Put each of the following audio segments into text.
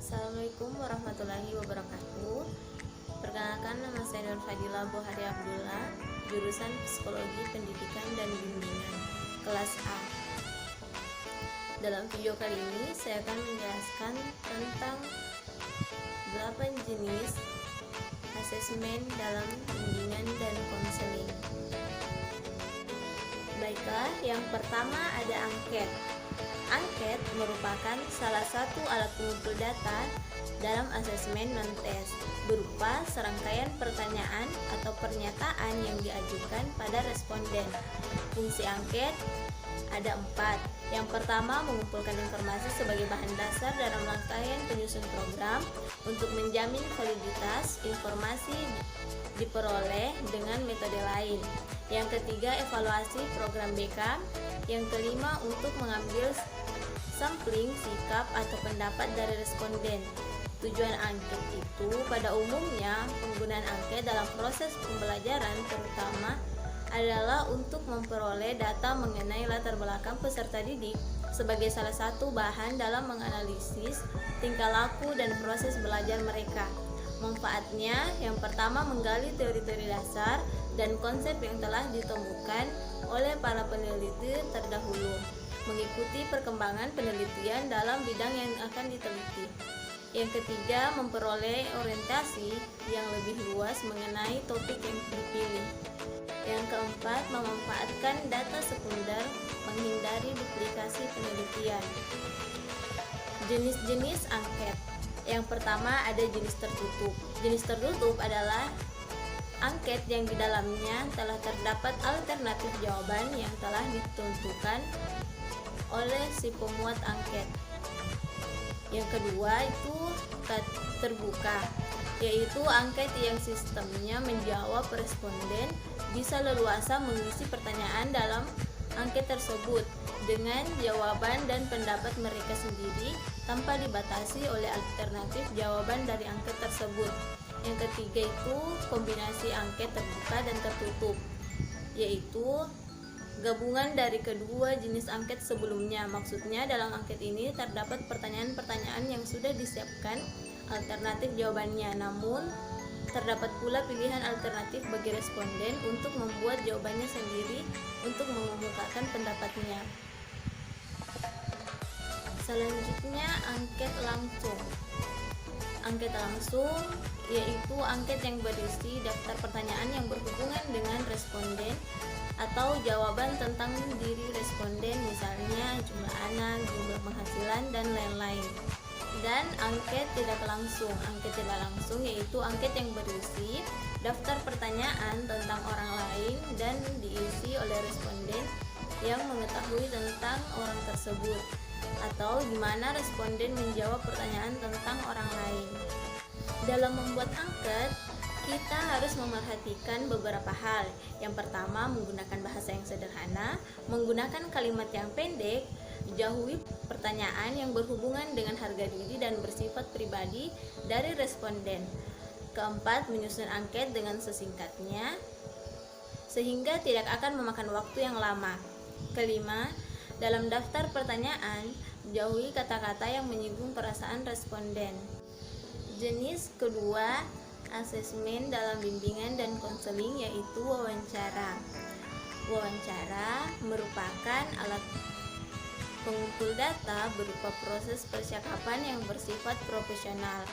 Assalamualaikum warahmatullahi wabarakatuh. Perkenalkan, nama saya Nur Fadila Bohari Abdullah, jurusan Psikologi Pendidikan dan Bimbingan, kelas A. Dalam video kali ini saya akan menjelaskan tentang 8 jenis asesmen dalam bimbingan dan konseling. Baiklah, yang pertama ada angket. Angket merupakan salah satu alat pengumpul data dalam asesmen non-tes, berupa serangkaian pertanyaan atau pernyataan yang diajukan pada responden. Fungsi angket ada 4. Yang pertama, mengumpulkan informasi sebagai bahan dasar dalam rangkaian penyusun program untuk menjamin validitas informasi diperoleh dengan metode lain. Yang ketiga, evaluasi program BK. Yang kelima, untuk mengambil sampling sikap atau pendapat dari responden. Tujuan angket itu pada umumnya penggunaan angket dalam proses pembelajaran terutama adalah untuk memperoleh data mengenai latar belakang peserta didik sebagai salah satu bahan dalam menganalisis tingkah laku dan proses belajar mereka. Manfaatnya yang pertama, menggali teori-teori dasar dan konsep yang telah ditemukan oleh para peneliti terdahulu, mengikuti perkembangan penelitian dalam bidang yang akan diteliti. Yang ketiga, memperoleh orientasi yang lebih luas mengenai topik yang dipilih. Yang keempat, memanfaatkan data sekunder, menghindari duplikasi penelitian. Jenis-jenis angket. Yang pertama, ada jenis tertutup. Jenis tertutup adalah angket yang di dalamnya telah terdapat alternatif jawaban yang telah ditentukan oleh si pemuat angket. Yang kedua itu terbuka, yaitu angket yang sistemnya menjawab responden bisa leluasa mengisi pertanyaan dalam angket tersebut dengan jawaban dan pendapat mereka sendiri tanpa dibatasi oleh alternatif jawaban dari angket tersebut. Yang ketiga itu kombinasi angket terbuka dan tertutup, yaitu gabungan dari kedua jenis angket sebelumnya. Maksudnya dalam angket ini terdapat pertanyaan-pertanyaan yang sudah disiapkan alternatif jawabannya, namun terdapat pula pilihan alternatif bagi responden untuk membuat jawabannya sendiri untuk mengemukakan pendapatnya. Selanjutnya, angket langsung. Angket langsung yaitu angket yang berisi daftar pertanyaan yang berhubungan dengan responden atau jawaban tentang diri responden, misalnya jumlah anak, jumlah penghasilan, dan lain-lain. Dan angket tidak langsung. Angket tidak langsung yaitu angket yang berisi daftar pertanyaan tentang orang lain dan diisi oleh responden yang mengetahui tentang orang tersebut, atau di mana responden menjawab pertanyaan tentang orang lain. Dalam membuat angket, kita harus memerhatikan beberapa hal. Yang pertama, menggunakan bahasa yang sederhana, menggunakan kalimat yang pendek, jauhi pertanyaan yang berhubungan dengan harga diri dan bersifat pribadi dari responden. Keempat, menyusun angket dengan sesingkatnya sehingga tidak akan memakan waktu yang lama. Kelima, dalam daftar pertanyaan, jauhi kata-kata yang menyinggung perasaan responden. Jenis kedua asesmen dalam bimbingan dan konseling yaitu wawancara. Wawancara merupakan alat pengumpul data berupa proses percakapan yang bersifat profesional.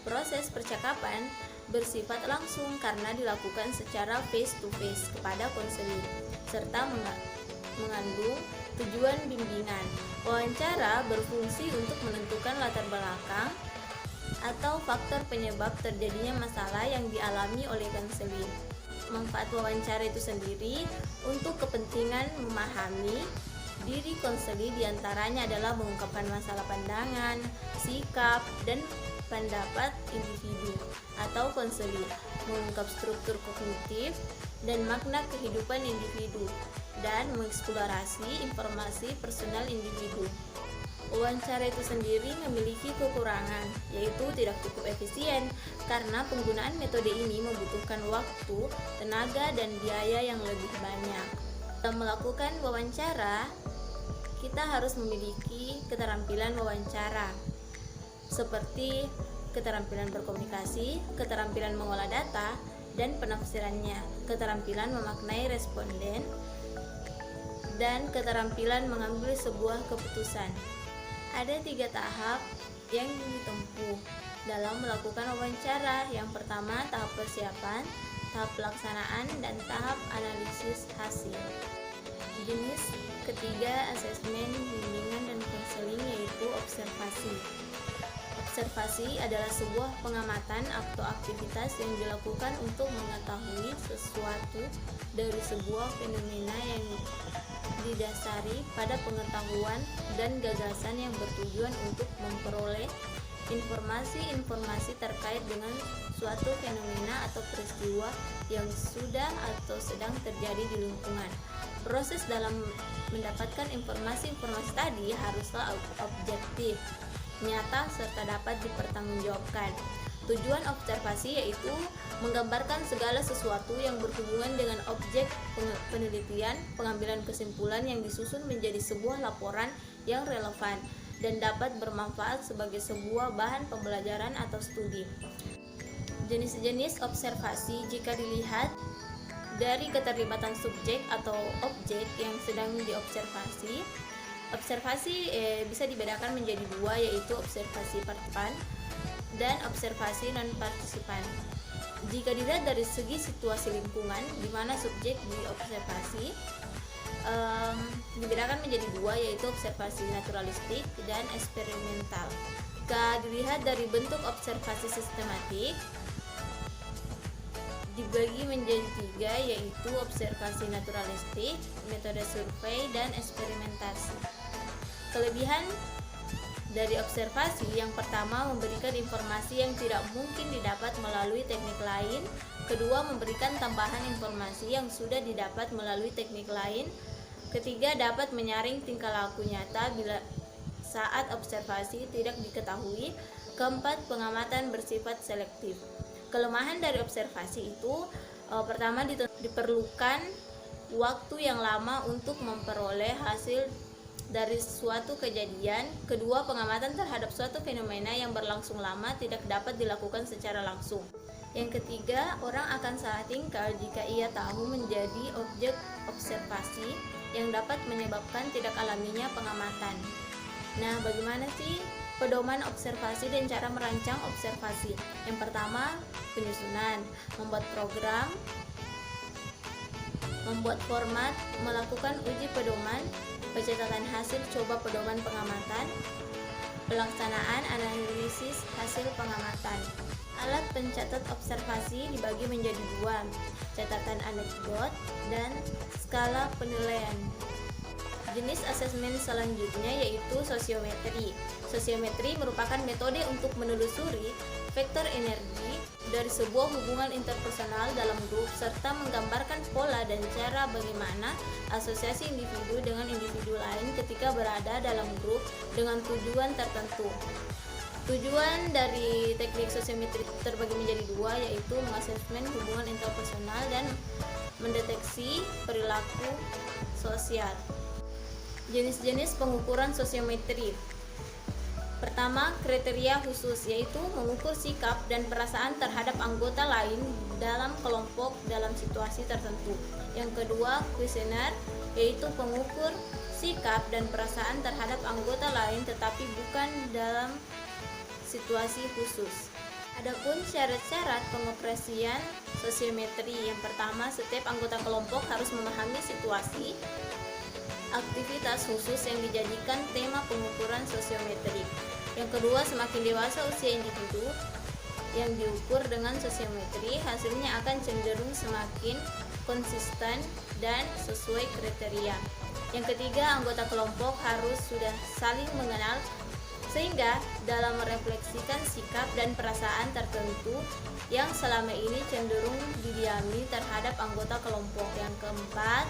Proses percakapan bersifat langsung karena dilakukan secara face to face kepada konselor serta mengandung tujuan bimbingan. Wawancara berfungsi untuk menentukan latar belakang atau faktor penyebab terjadinya masalah yang dialami oleh konselor. Manfaat wawancara itu sendiri untuk kepentingan memahami diri konselor diantaranya adalah mengungkapkan masalah pandangan, sikap, dan pendapat individu atau konselor, mengungkap struktur kognitif dan makna kehidupan individu, dan mengeksplorasi informasi personal individu. Wawancara itu sendiri memiliki kekurangan, yaitu tidak cukup efisien karena penggunaan metode ini membutuhkan waktu, tenaga, dan biaya yang lebih banyak. Dalam melakukan wawancara, kita harus memiliki keterampilan wawancara. seperti keterampilan berkomunikasi, keterampilan mengolah data, dan penafsirannya, keterampilan memaknai responden, dan keterampilan mengambil sebuah keputusan. Ada 3 tahap yang ditempuh dalam melakukan wawancara. Yang pertama, tahap persiapan, tahap pelaksanaan, dan tahap analisis hasil. Jenis ketiga asesmen, bimbingan, dan konseling yaitu observasi. Observasi adalah sebuah pengamatan atau aktivitas yang dilakukan untuk mengetahui sesuatu dari sebuah fenomena yang didasari pada pengetahuan dan gagasan yang bertujuan untuk memperoleh informasi-informasi terkait dengan suatu fenomena atau peristiwa yang sudah atau sedang terjadi di lingkungan. Proses dalam mendapatkan informasi-informasi tadi haruslah objektif, nyata, serta dapat dipertanggungjawabkan. Tujuan observasi yaitu menggambarkan segala sesuatu yang berhubungan dengan objek penelitian, pengambilan kesimpulan yang disusun menjadi sebuah laporan yang relevan dan dapat bermanfaat sebagai sebuah bahan pembelajaran atau studi. Jenis-jenis observasi jika dilihat dari keterlibatan subjek atau objek yang sedang diobservasi. Observasi bisa dibedakan menjadi 2, yaitu observasi partisipan dan observasi non-partisipan. Jika dilihat dari segi situasi lingkungan di mana subjek diobservasi, dibedakan menjadi 2, yaitu observasi naturalistik dan eksperimental. Jika dilihat dari bentuk observasi sistematik, dibagi menjadi 3, yaitu observasi naturalistik, metode survei, dan eksperimentasi. Kelebihan dari observasi yang pertama, memberikan informasi yang tidak mungkin didapat melalui teknik lain. Kedua, memberikan tambahan informasi yang sudah didapat melalui teknik lain. Ketiga, dapat menyaring tingkah laku nyata bila saat observasi tidak diketahui. Keempat, pengamatan bersifat selektif. Kelemahan dari observasi itu, pertama, diperlukan waktu yang lama untuk memperoleh hasil dari suatu kejadian. Kedua, pengamatan terhadap suatu fenomena yang berlangsung lama tidak dapat dilakukan secara langsung. Yang ketiga, orang akan salah tingkah jika ia tahu menjadi objek observasi yang dapat menyebabkan tidak alaminya pengamatan. Nah, bagaimana sih pedoman observasi dan cara merancang observasi? Yang pertama, penyusunan, membuat program, membuat format, melakukan uji pedoman, pencatatan hasil coba pedoman pengamatan, pelaksanaan analisis hasil pengamatan. Alat pencatat observasi dibagi menjadi 2, catatan anekdot dan skala penilaian. Jenis asesmen selanjutnya yaitu sosiometri. Sosiometri merupakan metode untuk menelusuri vektor energi dari sebuah hubungan interpersonal dalam grup serta menggambarkan pola dan cara bagaimana asosiasi individu dengan individu lain ketika berada dalam grup dengan tujuan tertentu. Tujuan dari teknik sosiometri terbagi menjadi 2, yaitu mengasesmen hubungan interpersonal dan mendeteksi perilaku sosial. Jenis-jenis pengukuran sosiometri. Pertama, kriteria khusus, yaitu mengukur sikap dan perasaan terhadap anggota lain dalam kelompok dalam situasi tertentu. Yang kedua, kuesioner, yaitu pengukur sikap dan perasaan terhadap anggota lain tetapi bukan dalam situasi khusus. Adapun syarat-syarat pengoperasian sosiometri, yang pertama, setiap anggota kelompok harus memahami situasi aktivitas khusus yang dijadikan tema pengukuran sosiometrik. Yang kedua, semakin dewasa usia individu yang diukur dengan sosiometri, hasilnya akan cenderung semakin konsisten dan sesuai kriteria. Yang ketiga, anggota kelompok harus sudah saling mengenal sehingga dalam merefleksikan sikap dan perasaan tertentu yang selama ini cenderung didiami terhadap anggota kelompok. Yang keempat,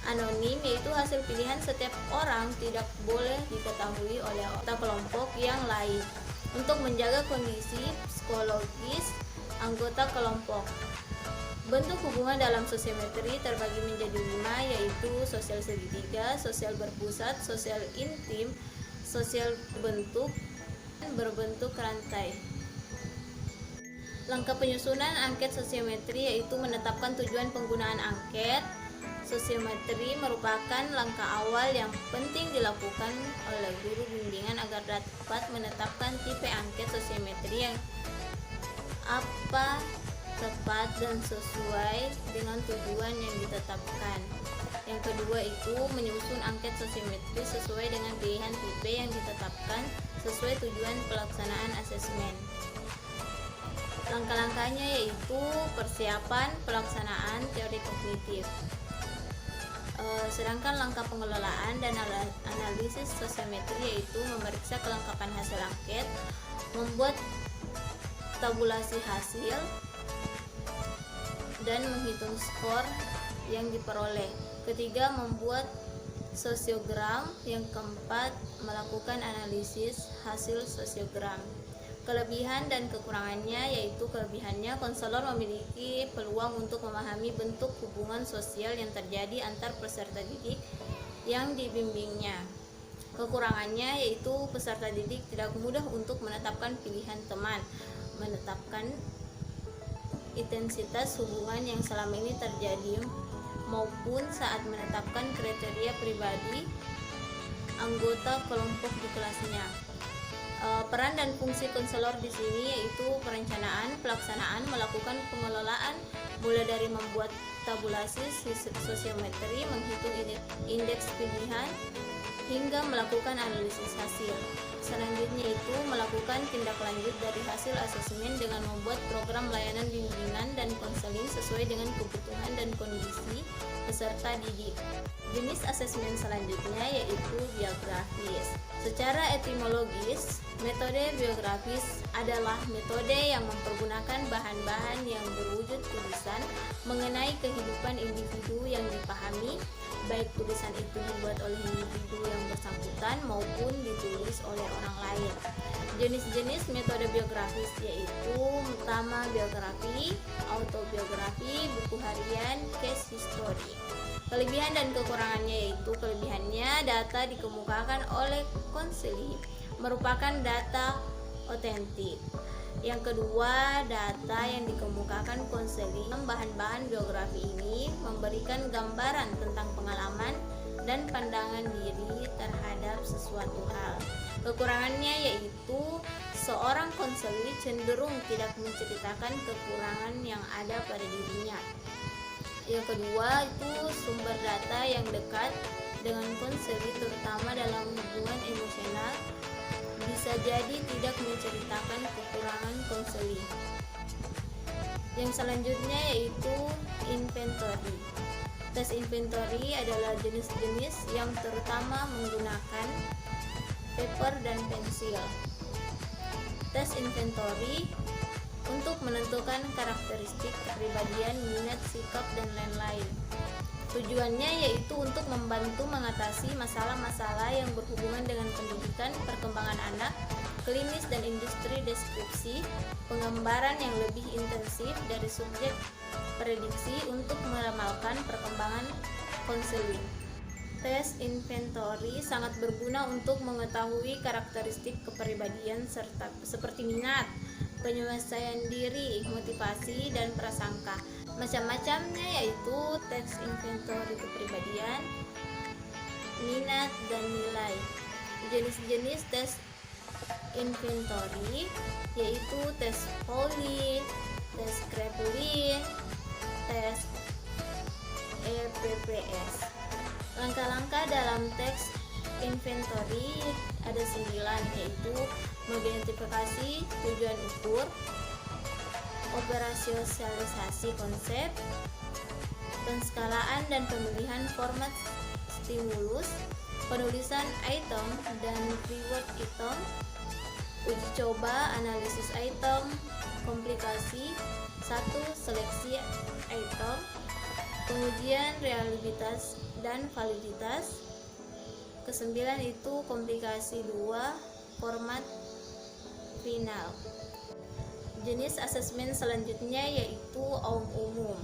anonim, yaitu hasil pilihan setiap orang tidak boleh diketahui oleh anggota kelompok yang lain untuk menjaga kondisi psikologis anggota kelompok. Bentuk hubungan dalam sosiometri terbagi menjadi 5, yaitu sosial segitiga, sosial berpusat, sosial intim, sosial bentuk, dan berbentuk rantai. Langkah penyusunan angket sosiometri yaitu menetapkan tujuan penggunaan angket. Sosiometri merupakan langkah awal yang penting dilakukan oleh guru bimbingan agar dapat menetapkan tipe angket sosiometri yang apa tepat dan sesuai dengan tujuan yang ditetapkan. Yang kedua itu menyusun angket sosiometri sesuai dengan pilihan tipe yang ditetapkan sesuai tujuan pelaksanaan asesmen. Langkah-langkahnya yaitu persiapan pelaksanaan teori kognitif. Sedangkan langkah pengelolaan dan analisis sosiometri yaitu memeriksa kelengkapan hasil angket, membuat tabulasi hasil, dan menghitung skor yang diperoleh. Ketiga, membuat sosiogram. Yang keempat, melakukan analisis hasil sosiogram. Kelebihan dan kekurangannya yaitu kelebihannya konselor memiliki peluang untuk memahami bentuk hubungan sosial yang terjadi antar peserta didik yang dibimbingnya. Kekurangannya yaitu peserta didik tidak mudah untuk menetapkan pilihan teman, menetapkan intensitas hubungan yang selama ini terjadi, maupun saat menetapkan kriteria pribadi anggota kelompok di kelasnya. Peran dan fungsi konselor di sini yaitu perencanaan, pelaksanaan, melakukan pengelolaan, mulai dari membuat tabulasi sosiometri, menghitung indeks pilihan, hingga melakukan analisis hasil. Selanjutnya itu melakukan tindak lanjut dari hasil asesmen dengan membuat program layanan bimbingan dan konseling sesuai dengan kebutuhan dan kondisi peserta didik. Jenis asesmen selanjutnya yaitu biografis. Secara etimologis, metode biografis adalah metode yang mempergunakan bahan-bahan yang berwujud tulisan mengenai kehidupan individu yang dipahami, baik tulisan itu dibuat oleh individu yang bersangkutan maupun ditulis oleh orang lain. Jenis-jenis metode biografis yaitu pertama biografi, autobiografi, buku harian, case history. Kelebihan dan kekurangannya yaitu kelebihannya data dikemukakan oleh konseli merupakan data otentik. Yang kedua, data yang dikemukakan konseli bahan-bahan biografi ini memberikan gambaran tentang pengalaman dan pandangan diri terhadap sesuatu hal. Kekurangannya yaitu seorang konseli cenderung tidak menceritakan kekurangan yang ada pada dirinya. Yang kedua itu sumber data yang dekat dengan konseli terutama dalam hubungan emosional bisa jadi tidak menceritakan kekurangan konseli. Yang selanjutnya yaitu inventory. Tes inventory adalah jenis-jenis yang terutama menggunakan paper dan pensil. Tes inventory untuk menentukan karakteristik kepribadian, minat, sikap, dan lain-lain. Tujuannya yaitu untuk membantu mengatasi masalah-masalah yang berhubungan dengan pendidikan, perkembangan anak, klinis dan industri deskripsi, penggambaran yang lebih intensif dari subjek prediksi untuk meramalkan perkembangan konseling. Tes inventory sangat berguna untuk mengetahui karakteristik kepribadian serta seperti minat, penyelesaian diri, motivasi, dan prasangka. Macam-macamnya yaitu tes inventory kepribadian, minat, dan nilai. Jenis-jenis tes inventory yaitu tes Pauli, tes Kraepelin, tes EPPS. Langkah-langkah dalam tes inventory ada 9 yaitu mengidentifikasi tujuan ukur, operasionalisasi konsep, penskalaan dan pemilihan format stimulus, penulisan item dan reward item, uji coba, analisis item, komplikasi, 1. Seleksi item, pengujian reliabilitas dan validitas, ke-9 itu komplikasi 2, format final. Jenis asesmen selanjutnya yaitu umum.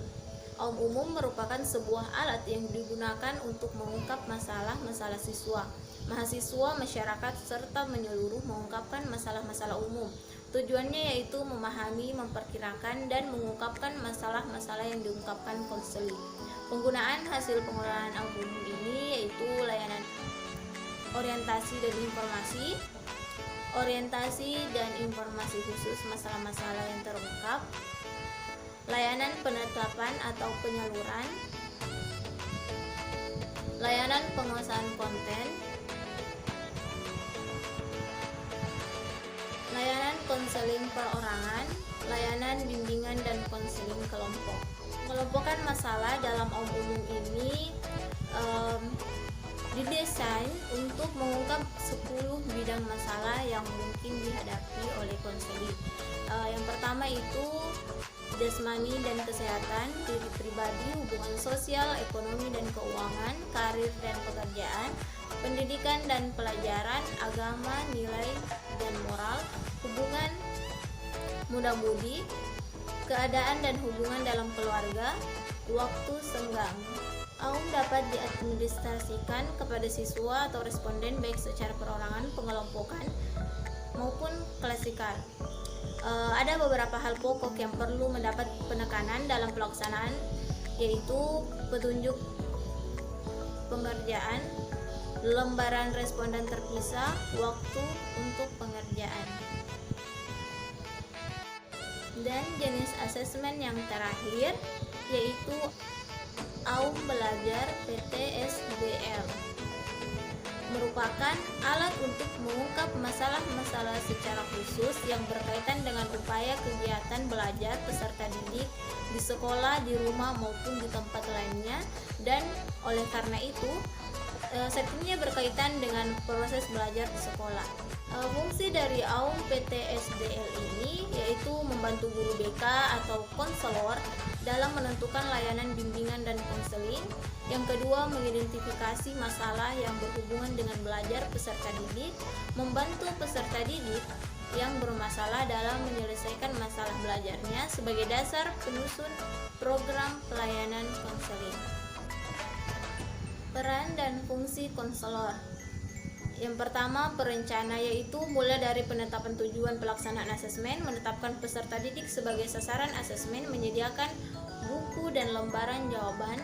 Aum umum merupakan sebuah alat yang digunakan untuk mengungkap masalah-masalah siswa, mahasiswa, masyarakat, serta menyeluruh mengungkapkan masalah-masalah umum. Tujuannya yaitu memahami, memperkirakan, dan mengungkapkan masalah-masalah yang diungkapkan konseling. Penggunaan hasil pengelolaan aum umum ini yaitu layanan orientasi dan informasi khusus masalah-masalah yang terungkap, layanan penetapan atau penyaluran, layanan penguasaan konten, layanan konseling perorangan, layanan bimbingan dan konseling kelompok. Mengelompokkan masalah dalam aum umum ini didesain untuk mengungkap 10 bidang masalah yang mungkin dihadapi oleh konseling. Yang pertama itu jasmani dan kesehatan, diri pribadi, hubungan sosial, ekonomi dan keuangan, karir dan pekerjaan, pendidikan dan pelajaran, agama, nilai dan moral, hubungan muda-mudi, keadaan dan hubungan dalam keluarga, waktu senggang. Aum dapat diadministrasikan kepada siswa atau responden baik secara perorangan, pengelompokan, maupun klasikal. Ada beberapa hal pokok yang perlu mendapat penekanan dalam pelaksanaan, yaitu petunjuk pengerjaan, lembaran responden terpisah, waktu untuk pengerjaan, dan jenis asesmen yang terakhir yaitu Aum Belajar PTSBL merupakan alat untuk mengungkap masalah-masalah secara khusus yang berkaitan dengan upaya kegiatan belajar peserta didik di sekolah, di rumah maupun di tempat lainnya, dan oleh karena itu settingnya berkaitan dengan proses belajar di sekolah. Fungsi dari Aum PTSBL ini yaitu membantu guru BK atau konselor dalam menentukan layanan bimbingan dan konseling. Yang kedua, mengidentifikasi masalah yang berhubungan dengan belajar peserta didik, membantu peserta didik yang bermasalah dalam menyelesaikan masalah belajarnya sebagai dasar penyusun program pelayanan konseling. Peran dan fungsi konselor. Yang pertama, perencana, yaitu mulai dari penetapan tujuan pelaksanaan asesmen, menetapkan peserta didik sebagai sasaran asesmen, menyediakan buku dan lembaran jawaban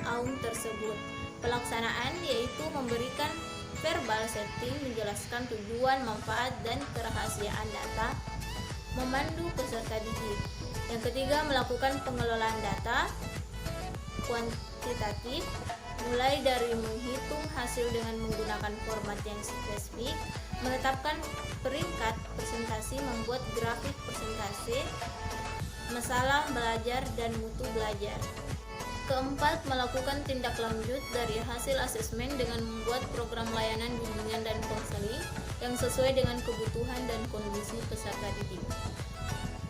Aum tersebut. Pelaksanaan yaitu memberikan verbal setting, menjelaskan tujuan, manfaat, dan kerahasiaan data, memandu peserta didik. Yang ketiga, melakukan pengelolaan data kuantitatif, mulai dari menghitung hasil dengan menggunakan format yang spesifik, menetapkan peringkat presentasi, membuat grafik presentasi, masalah belajar dan mutu belajar. Keempat, melakukan tindak lanjut dari hasil asesmen dengan membuat program layanan bimbingan dan konseling yang sesuai dengan kebutuhan dan kondisi peserta didik.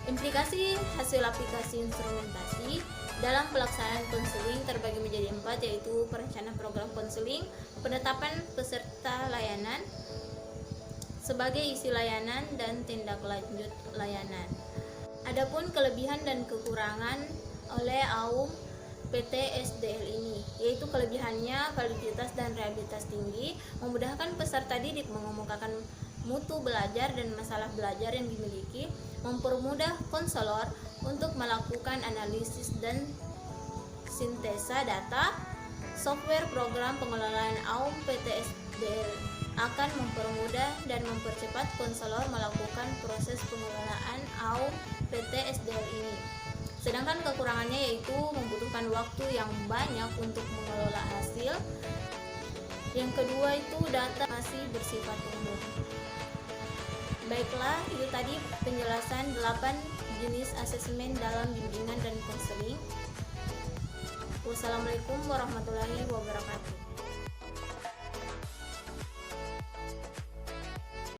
Implikasi hasil aplikasi instrumentasi dalam pelaksanaan konseling terbagi menjadi 4, yaitu perencanaan program konseling, penetapan peserta layanan sebagai isi layanan, dan tindak lanjut layanan. Adapun kelebihan dan kekurangan oleh Aum PTSDL ini, yaitu kelebihannya validitas dan realitas tinggi, memudahkan peserta didik mengemukakan mutu belajar dan masalah belajar yang dimiliki, mempermudah konselor untuk melakukan analisis dan sintesa data. Software program pengelolaan Aum PTSDL akan mempermudah dan mempercepat konselor melakukan proses pengelolaan Aum PTSDL ini. Sedangkan kekurangannya yaitu membutuhkan waktu yang banyak untuk mengelola hasil. Yang kedua itu data masih bersifat umum. Baiklah, itu tadi penjelasan 8 jenis asesmen dalam bimbingan dan konseling. Wassalamualaikum warahmatullahi wabarakatuh.